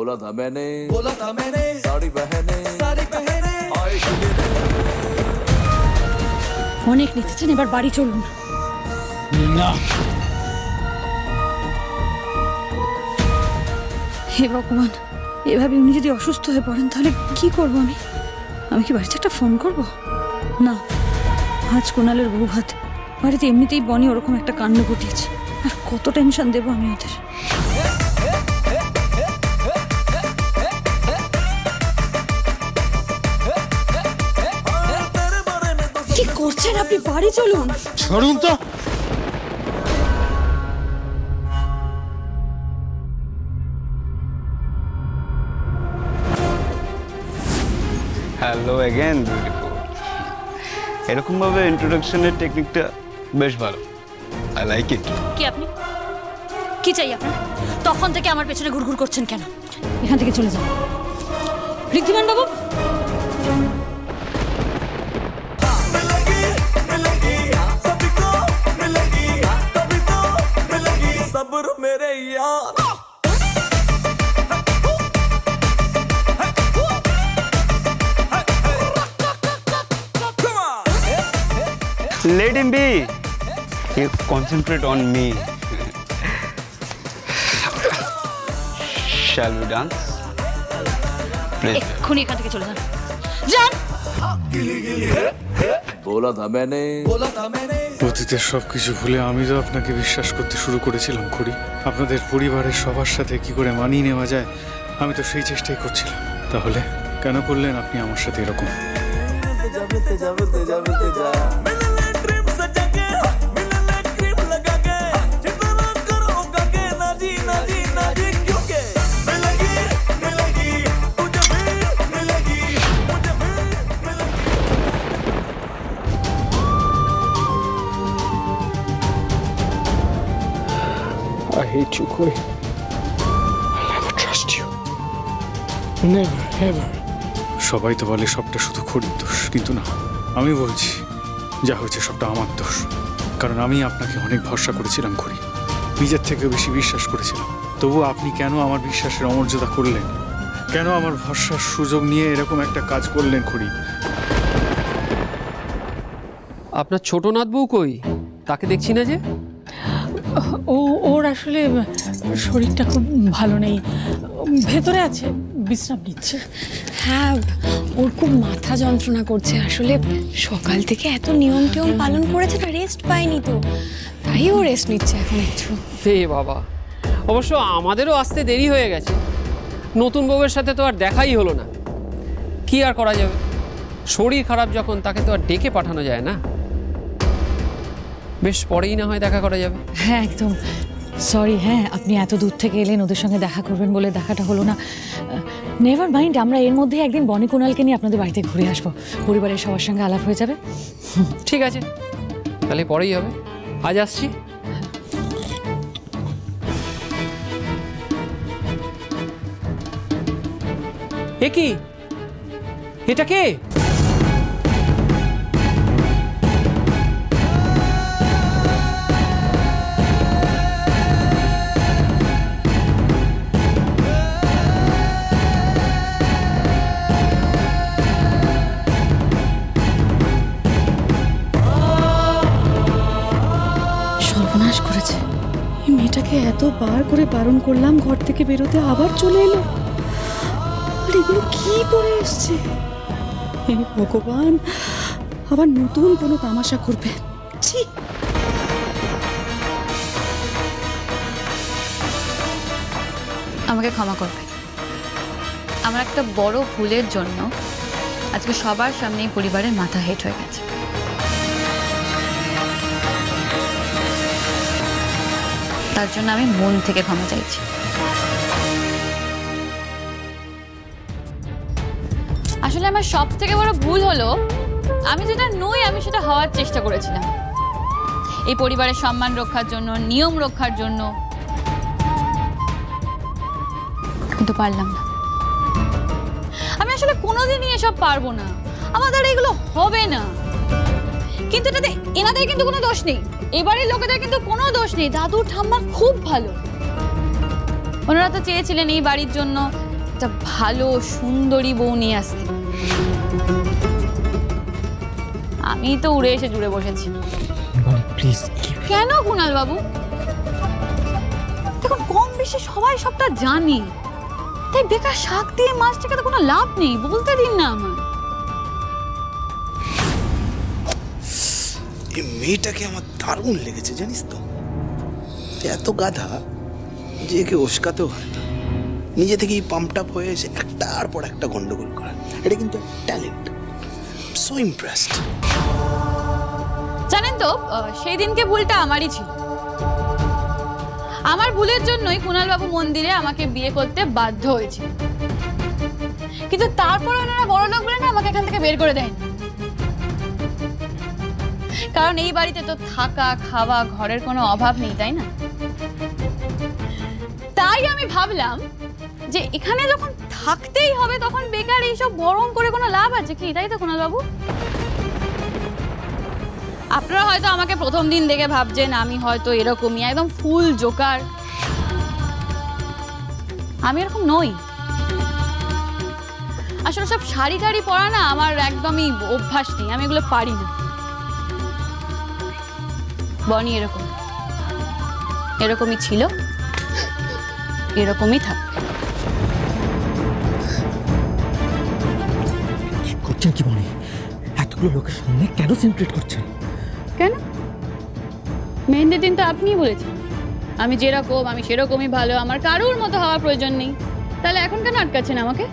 बोला था मैंने सारी बहनें অনেক নিতেছেন, এবার বাড়ি চলুন। না হে ভগবান, এভাবে উনি যদি অসুস্থ হয়ে পড়েন তাহলে কি করব আমি? আমি কি বাড়িতে একটা ফোন করব? না, আজ কোনালের বউ ভাত, বাড়িতে এমনিতেই বনি ওরকম একটা কাণ্ড ঘটিয়েছে, আর কত টেনশন দেবো আমি ওদের। কি করছেন আপনি? বাড়ি চলুন। ছাড়ুন তো। Hello again beautiful. এরকম ভাবে ইন্ট্রোডাকশনের টেকনিকটা বেশ ভালো, আই লাইক ইট। কি আপনি কি চাই আপনার? তখন থেকে আমার পেছনে ঘুরঘুর করছেন কেন? এখান থেকে চলে যান। ঋদ্ধিমান বাবু, मेरे यार Let him be. You concentrate on me. Shall we dance? Please. এক্ষুনি এখান থেকে চলে যান। যান। बोला था मैंने অতীতের সবকিছু ভুলে আমি তো আপনাকে বিশ্বাস করতে শুরু করেছিলাম খুড়ি। আপনাদের পরিবারের সবার সাথে কি করে মানিয়ে নেওয়া যায় আমি তো সেই চেষ্টাই করছিলাম। তাহলে কেন করলেন আপনি আমার সাথে এরকম? I hate you, Corey. I'll never trust you. Never, ever. সবাই তো বলে সবটা শুধু খড়ির দোষ, কিন্তু না, আমি বলছি যা হয়েছে সবটা আমার দোষ। কারণ আমি আপনাকে অনেক ভরসা করেছিলাম খড়ি, নিজের থেকেও বেশি বিশ্বাস করেছিলাম। তবু আপনি কেন আমার বিশ্বাসের অমর্যাদা করলেন? কেন আমার ভরসার সুযোগ নিয়ে এরকম একটা কাজ করলেন খড়ি? আপনার ছোট নাথ বউ কই? তাকে দেখছি না যে। ওর আসলে শরীরটা খুব ভালো নেই, ভেতরে আছে, বিশ্রাম নিচ্ছে। হ্যাঁ, ওর খুব মাথা যন্ত্রণা করছে। আসলে সকাল থেকে এত নিয়ম টিয়ম পালন করেছে, না রেস্ট পায়নি, তো তাই ও রেস্ট নিচ্ছে এখন একটু। হে বাবা, অবশ্য আমাদেরও আসতে দেরি হয়ে গেছে। নতুন বউয়ের সাথে তো আর দেখাই হলো না। কি আর করা যাবে, শরীর খারাপ যখন তাকে তো আর ডেকে পাঠানো যায় না। বেশ পরেই না হয় দেখা করা যাবে। হ্যাঁ একদম সরি। হ্যাঁ, আপনি এত দূর থেকে এলেন, ওদের সঙ্গে দেখা করবেন বলে দেখাটা হলো না। নেভার মাইন্ড, আমরা এর মধ্যে একদিন বনি কোনালকে নিয়ে আপনাদের বাড়িতে ঘুরে আসবো, পরিবারের সবার সঙ্গে আলাপ হয়ে যাবে। ঠিক আছে, তাহলে পরেই হবে। আজ আসছি। এ কি, এটা কে? সর্বনাশ করেছে এই মেয়েটাকে। এতবার করে বারণ করলাম ঘর থেকে বেরোতে, আবার চলে এলো। আর এগুলো কি করে এসছে? হে ভগবান, আবার নতুন কোনো তামাশা করবে। ছি। আমাকে ক্ষমা করবে, আমার একটা বড় ভুলের জন্য আজকে সবার সামনেই পরিবারের মাথা হেট হয়ে গেছে। তার জন্য আমি মন থেকে ক্ষমা চাইছি। আসলে আমার সব থেকে বড় ভুল হলো, আমি যেটা নই আমি সেটা হওয়ার চেষ্টা করেছিলাম এই পরিবারের সম্মান রক্ষার জন্য, নিয়ম রক্ষার জন্য, কিন্তু পারলাম না। আমি আসলে কোনোদিনই এসব পারবো না, আমার দ্বারা এগুলো হবে না। কিন্তু এটাতে এনাদের কিন্তু কোনো দোষ নেই, এবারের লোকেদের কিন্তু কোনো দোষ নেই। দাদু ঠাম্মা খুব ভালো, ওনারা তো চেয়েছিলেন এই বাড়ির জন্য একটা ভালো সুন্দরী বউ নিয়ে আসতে। আমি তো উড়ে এসে জুড়ে বসেছি। প্লিজ। কেন কুণাল বাবু? দেখুন, কম বেশি সবাই সবটা জানি, তাই বেকার শাক দিয়ে মাছটাকে তো কোনো লাভ নেই, বলতে দিন না আমার। এই মেয়েটাকে আমার দারুণ লেগেছে জানিস তো, এত গাধা যে একে উস্কাতেও হয় না, নিজে থেকেই পাম্পড আপ হয়ে এসে একটার পর একটা গন্ডগোল করা, এটা কিন্তু ট্যালেন্ট। So impressed. জানেন তো, সেই দিনকে ভুলটা আমারই ছিল। আমার ভুলের জন্যই কুণাল বাবু মন্দিরে আমাকে বিয়ে করতে বাধ্য হয়েছে, কিন্তু তারপর ওনারা বড় লোক বলে না আমাকে এখান থেকে বের করে দেন। কারণ এই বাড়িতে তো থাকা খাওয়া ঘরের কোনো অভাব নেই, তাই না? তাই আমি ভাবলাম যে এখানে যখন থাকতেই হবে তখন বেকার এইসব গরম করে কোনো লাভ আছে কি, তাই তো কুণাল বাবু? আপনারা হয়তো আমাকে প্রথম দিন দেখে ভাবছেন আমি হয়তো এরকমই একদম ফুল জোকার। আমি এরকম নই। আসলে সব শাড়ি টাড়ি পরা না আমার একদমই অভ্যাস নেই, আমি এগুলো পারি না। বনি এরকমই ছিল, এরকমই থাকবে। করছেন কি বনি? এতগুলো লোকের সামনে কেন সিনক্রেট করছেন? কেন? মেহেন্দির দিন তো আপনিই বলেছেন আমি যেরকম আমি সেরকমই ভালো, আমার কারোর মতো হওয়ার প্রয়োজন নেই। তাহলে এখন কেন আটকাচ্ছেন আমাকে?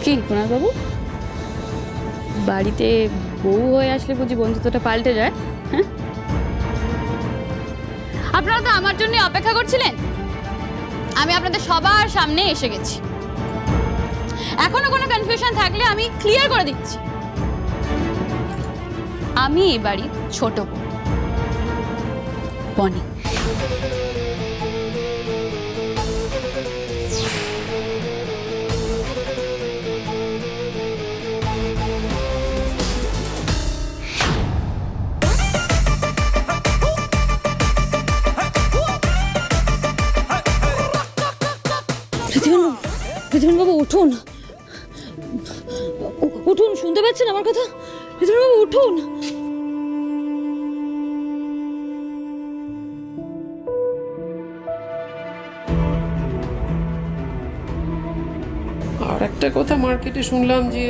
কি কুণাল বাবু, বাড়িতে বউ হয়ে আসলে বুঝি বন্ধুত্বটা পাল্টে যায়? হ্যাঁ, আপনারা তো আমার জন্য অপেক্ষা করছিলেন। আমি আপনাদের সবার সামনে এসে গেছি। এখনো কোনো কনফিউশন থাকলে আমি ক্লিয়ার করে দিচ্ছি, আমি এই বাড়ির ছোট বউ বনি। পৃথিবীন বাবু উঠুন, উঠুন, শুনতে পাচ্ছেন আমার কথা? পৃথিবীন বাবু উঠুন। আর একটা কথা মার্কেটে শুনলাম যে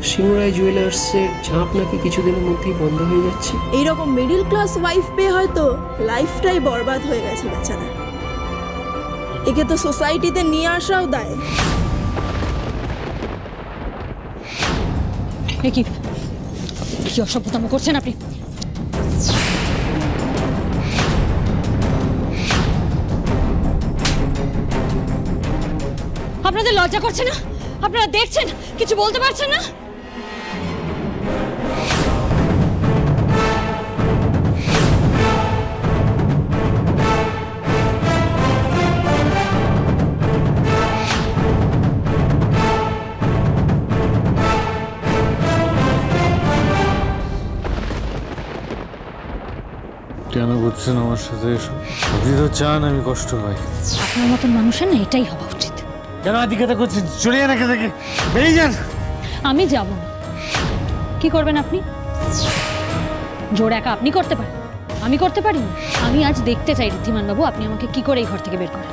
শিমরাই জুয়েলার্সের ঝাঁপ নাকি কিছুদিনের মধ্যেই বন্ধ হয়ে যাচ্ছে। এইরকম মিডিল ক্লাস ওয়াইফ পেয়ে হয়তো লাইফটাই বরবাদ হয়ে গেছে বেচারা। একে তো সোসাইটিতে নিয়ে আসাও দায়। কি অসভ্যতাম করছেন আপনি? আপনাদের লজ্জা করছে না? আপনারা দেখছেন, কিছু বলতে পারছেন না? কেন করছেন আমার সাথে এসব? আপনি তো চান আমি কষ্ট পাই। আপনার মতন মানুষের না এটাই হওয়া উচিত। কেন আদিকেতা করছেন? চলে যান এখান থেকে, বেরিয়ে যান। আমি যাব না। কি করবেন আপনি? জোর একা আপনি করতে পারেন, আমি করতে পারি না। আমি আজ দেখতে চাই ঋদ্ধিমান বাবু আপনি আমাকে কি করে এই ঘর থেকে বের করেন।